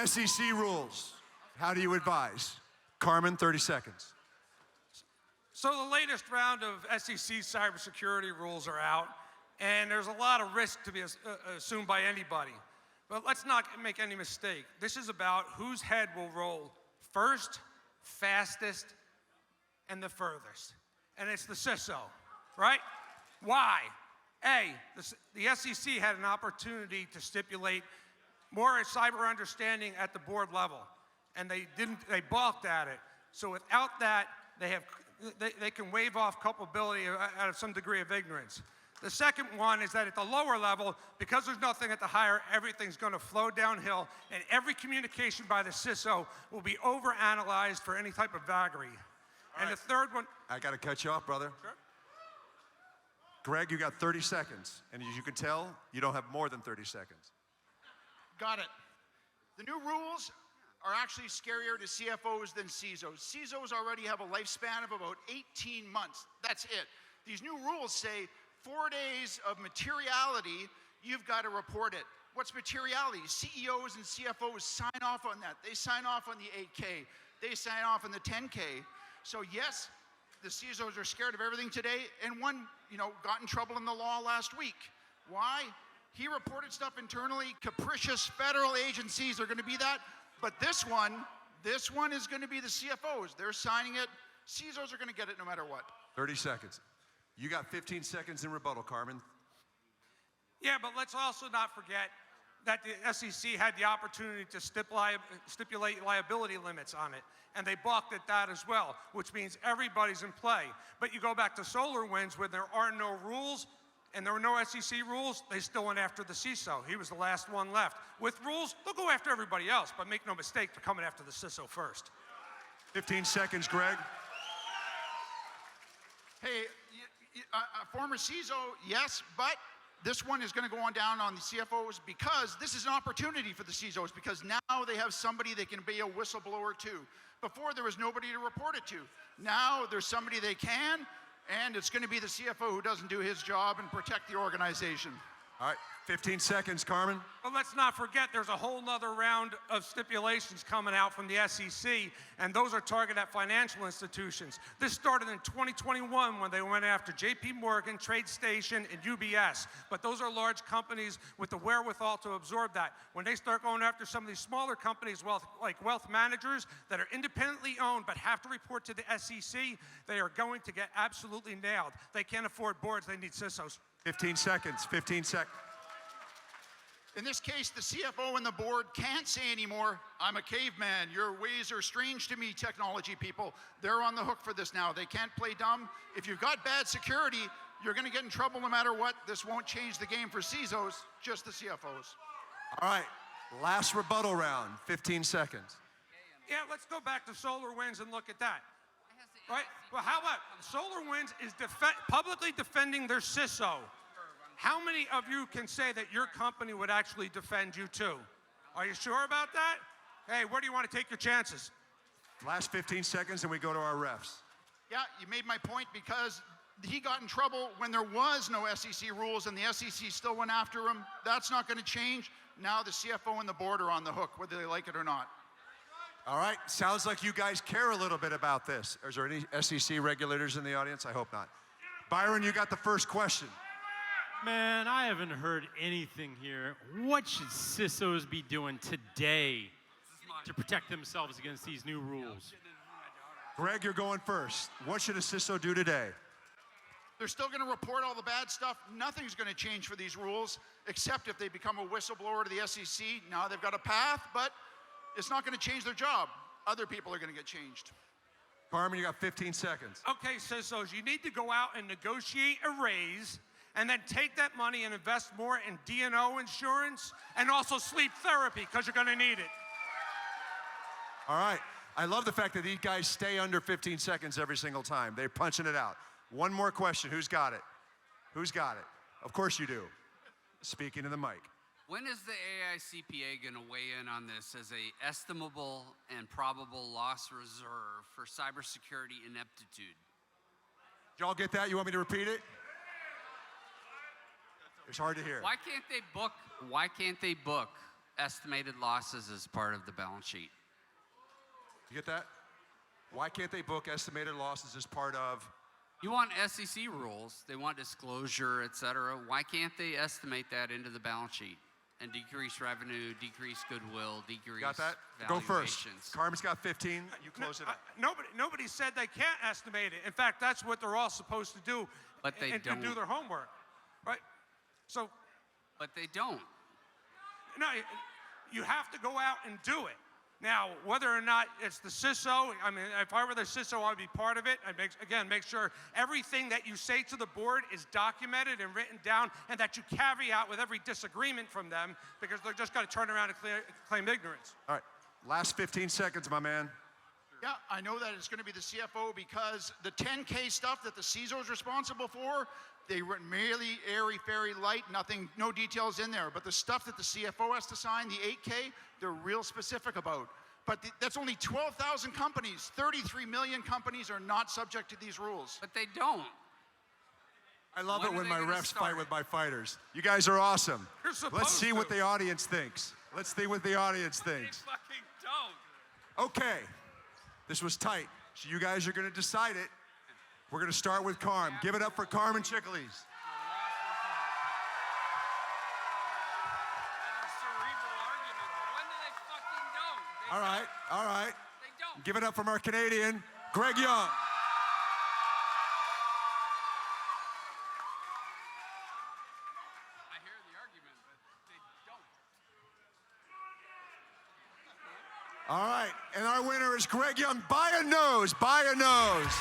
SEC rules. How do you advise? Carmen, 30 seconds. So the latest round of SEC cybersecurity rules are out, and there's a lot of risk to be assumed by anybody. But let's not make any mistake. This is about whose head will roll first, fastest, and the furthest. And it's the CISO, right? Why? A, the SEC had an opportunity to stipulate more cyber understanding at the board level, and they balked at it. So without that, they can waive off culpability out of some degree of ignorance. The second one is that at the lower level, because there's nothing at the higher, everything's going to flow downhill, and every communication by the CISO will be overanalyzed for any type of vagary. And the third one... I got to cut you off, brother. Sure. Greg, you got 30 seconds, and as you can tell, you don't have more than 30 seconds. Got it. The new rules are actually scarier to CFOs than CISOs. CISOs already have a lifespan of about 18 months. That's it. These new rules say 4 days of materiality, you've got to report it. What's materiality? CEOs and CFOs sign off on that. They sign off on the 8K. They sign off on the 10K. So yes, the CISOs are scared of everything today, and one, got in trouble in the law last week. Why? He reported stuff internally. Capricious federal agencies are going to be that. But this one is going to be the CFOs. They're signing it. CISOs are going to get it no matter what. 30 seconds. You got 15 seconds in rebuttal, Carmen. Yeah, but let's also not forget that the SEC had the opportunity to stipulate liability limits on it, and they balked at that as well, which means everybody's in play. But you go back to SolarWinds, where there are no rules, and there were no SEC rules, they still went after the CISO. He was the last one left. With rules, they'll go after everybody else, but make no mistake, they're coming after the CISO first. 15 seconds, Greg. Hey, a former CISO, yes, but this one is going to go on down on the CFOs because this is an opportunity for the CISOs, because now they have somebody they can be a whistleblower to. Before, there was nobody to report it to. Now there's somebody they can, and it's going to be the CFO who doesn't do his job and protect the organization. All right, 15 seconds, Carmen. But let's not forget there's a whole nother round of stipulations coming out from the SEC, and those are targeted at financial institutions. This started in 2021 when they went after JP Morgan, TradeStation, and UBS. But those are large companies with the wherewithal to absorb that. When they start going after some of these smaller companies, like wealth managers that are independently owned but have to report to the SEC, they are going to get absolutely nailed. They can't afford boards, they need CISOs. 15 seconds, 15 seconds. In this case, the CFO and the board can't say anymore, I'm a caveman, your ways are strange to me, technology people. They're on the hook for this now. They can't play dumb. If you've got bad security, you're going to get in trouble no matter what. This won't change the game for CISOs, just the CFOs. All right, last rebuttal round, 15 seconds. Yeah, let's go back to SolarWinds and look at that. Right? Well, how about SolarWinds is publicly defending their CISO. How many of you can say that your company would actually defend you too? Are you sure about that? Hey, where do you want to take your chances? Last 15 seconds and we go to our refs. Yeah, you made my point, because he got in trouble when there was no SEC rules and the SEC still went after him. That's not going to change. Now the CFO and the board are on the hook, whether they like it or not. All right, sounds like you guys care a little bit about this. Is there any SEC regulators in the audience? I hope not. Byron, you got the first question. Man, I haven't heard anything here. What should CISOs be doing today to protect themselves against these new rules? Greg, you're going first. What should a CISO do today? They're still going to report all the bad stuff. Nothing's going to change for these rules, except if they become a whistleblower to the SEC. Now they've got a path, but it's not going to change their job. Other people are going to get changed. Carmen, you got 15 seconds. Okay, CISOs, you need to go out and negotiate a raise, and then take that money and invest more in D&O insurance and also sleep therapy, because you're going to need it. All right. I love the fact that these guys stay under 15 seconds every single time. They're punching it out. One more question. Who's got it? Who's got it? Of course you do. Speaking to the mic. When is the AICPA going to weigh in on this as a estimable and probable loss reserve for cybersecurity ineptitude? Did y'all get that? You want me to repeat it? It's hard to hear. Why can't they book estimated losses as part of the balance sheet. You get that? Why can't they book estimated losses as part of? You want SEC rules, they want disclosure, et cetera. Why can't they estimate that into the balance sheet and decrease revenue, decrease goodwill, decrease Got that? Go first. valuations? Carmen's got 15. You close it up. Nobody said they can't estimate it. In fact, that's what they're all supposed to do. But they and don't. do their homework, right? So, But they don't. no, you have to go out and do it. Now, whether or not it's the CISO, I mean, if I were the CISO, I would be part of it. I'd make sure everything that you say to the board is documented and written down, and that you caveat with every disagreement from them, because they're just going to turn around and claim ignorance. All right. Last 15 seconds, my man. Yeah, I know that it's going to be the CFO because the 10K stuff that the CISO is responsible for, they were merely airy-fairy light, nothing, no details in there. But the stuff that the CFO has to sign, the 8K, they're real specific about. But that's only 12,000 companies. 33 million companies are not subject to these rules. But they don't. I love When it are when they my gonna refs start fight it? with my fighters. You guys are awesome. You're supposed Let's see what to. the audience thinks. Let's see what the audience They thinks. fucking don't. Okay. This was tight. So you guys are going to decide it. We're going to start with Carm. Give it up for Carmen Chickley's. All right, all right. They don't. Give it up from our Canadian, Greg Young. I hear the argument, but they don't. All right, and our winner is Greg Young by a nose, by a nose.